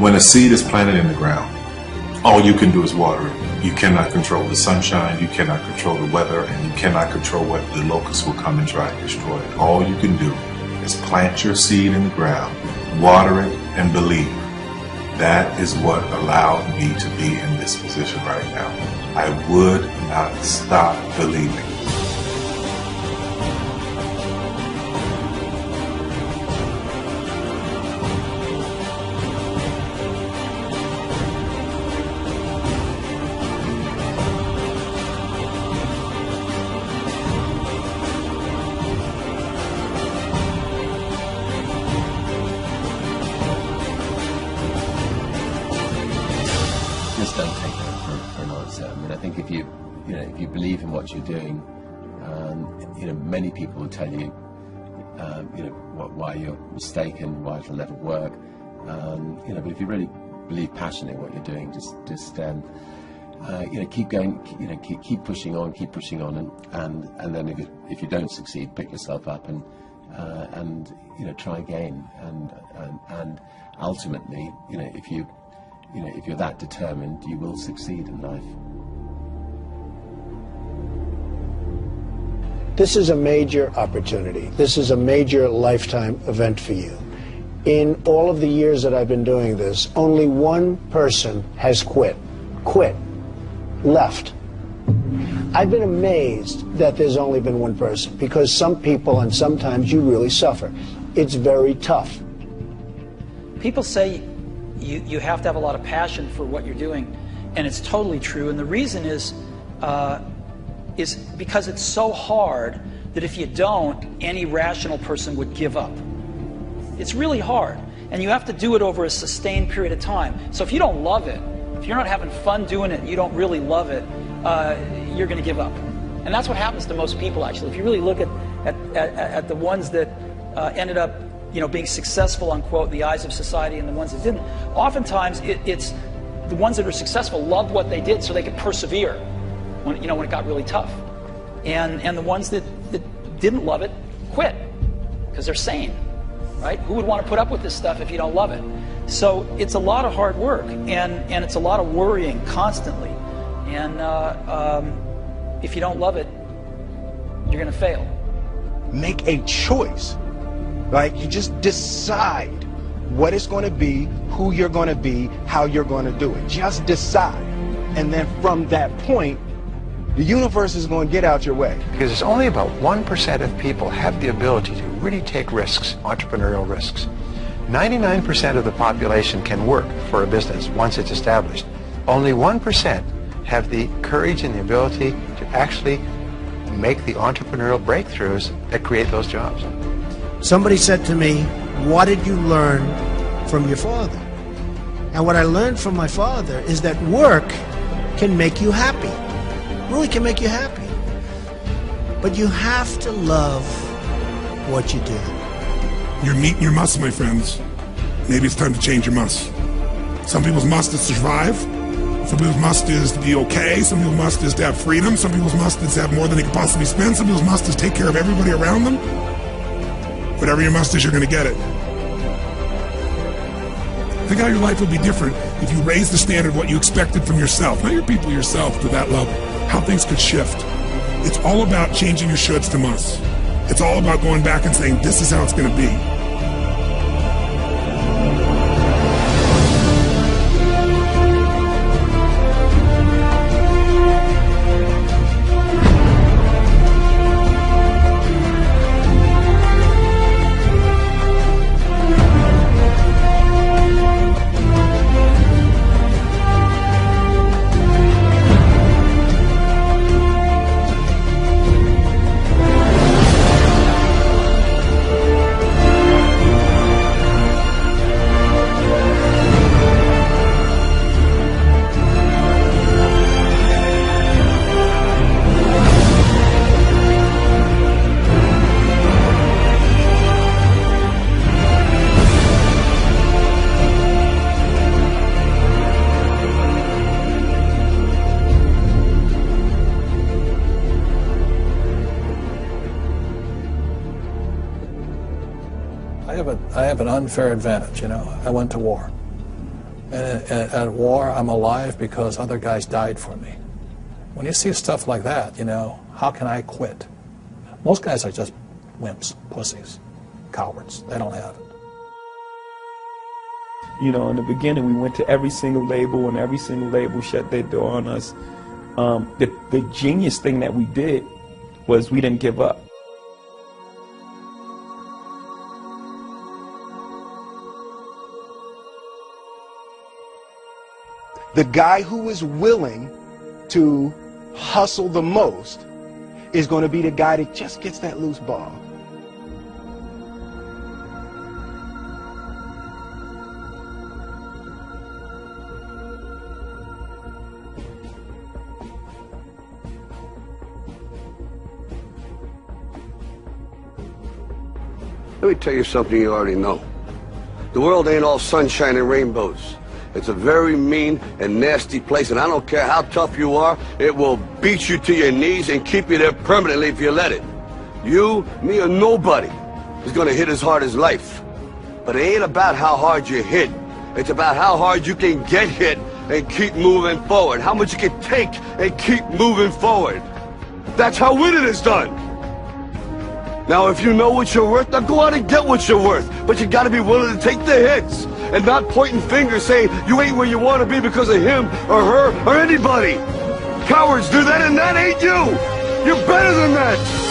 When a seed is planted in the ground, all you can do is water it. You cannot control the sunshine, you cannot control the weather, and you cannot control whether the locusts will come and try and destroy it. All you can do is plant your seed in the ground, water it, and believe. That is what allowed me to be in this position right now. I would not stop believing. Just don't take that for an answer. I mean, I think if you believe in what you're doing, many people will tell you, why you're mistaken, why it'll never work. But if you really believe passionately in what you're doing, just keep going, keep pushing on, and then if you don't succeed, pick yourself up and try again, and ultimately, if you're that determined, you will succeed in life. This is a major opportunity. This is a major lifetime event for you. In all of the years that I've been doing this, only one person has quit, left. I've been amazed that there's only been one person, because some people and sometimes you really suffer. It's very tough. People say you have to have a lot of passion for what you're doing, and it's totally true. And the reason is because it's so hard that if you don't, any rational person would give up. It's really hard, and you have to do it over a sustained period of time. So if you don't love it, if you're not having fun doing it, and you don't really love it, you're going to give up. And that's what happens to most people, actually. If you really look at the ones that ended up being successful, unquote, in the eyes of society, and the ones that didn't, oftentimes it's the ones that are successful loved what they did so they could persevere when it got really tough. And the ones that didn't love it quit because they're sane, right? Who would want to put up with this stuff if you don't love it? So it's a lot of hard work, and it's a lot of worrying constantly. And if you don't love it, you're going to fail. Make a choice. Like, you just decide what it's going to be, who you're going to be, how you're going to do it. Just decide. And then from that point, the universe is going to get out your way. Because it's only about 1% of people have the ability to really take risks, entrepreneurial risks. 99% of the population can work for a business once it's established. Only 1% have the courage and the ability to actually make the entrepreneurial breakthroughs that create those jobs. Somebody said to me, what did you learn from your father? And what I learned from my father is that work can make you happy. Really can make you happy. But you have to love what you do. You're meeting your must, my friends. Maybe it's time to change your must. Some people's must is to survive. Some people's must is to be okay. Some people's must is to have freedom. Some people's must is to have more than they could possibly spend. Some people's must is take care of everybody around them. Whatever your must is, you're going to get it. Think how your life would be different if you raised the standard of what you expected from yourself, not your people, yourself, to that level. How things could shift. It's all about changing your shoulds to musts. It's all about going back and saying, this is how it's going to be. I have an unfair advantage, I went to war. And at war, I'm alive because other guys died for me. When you see stuff like that, you know, how can I quit? Most guys are just wimps, pussies, cowards. They don't have it. You know, in the beginning, we went to every single label, and every single label shut their door on us. The genius thing that we did was we didn't give up. The guy who is willing to hustle the most is going to be the guy that just gets that loose ball. Let me tell you something you already know. The world ain't all sunshine and rainbows. It's a very mean and nasty place, and I don't care how tough you are, it will beat you to your knees and keep you there permanently if you let it. You, me, or nobody is gonna hit as hard as life. But it ain't about how hard you hit. It's about how hard you can get hit and keep moving forward. How much you can take and keep moving forward. That's how winning is done. Now, if you know what you're worth, now go out and get what you're worth. But you gotta be willing to take the hits and not pointing fingers saying you ain't where you want to be because of him or her or anybody. Cowards do that, and that ain't you. You're better than that.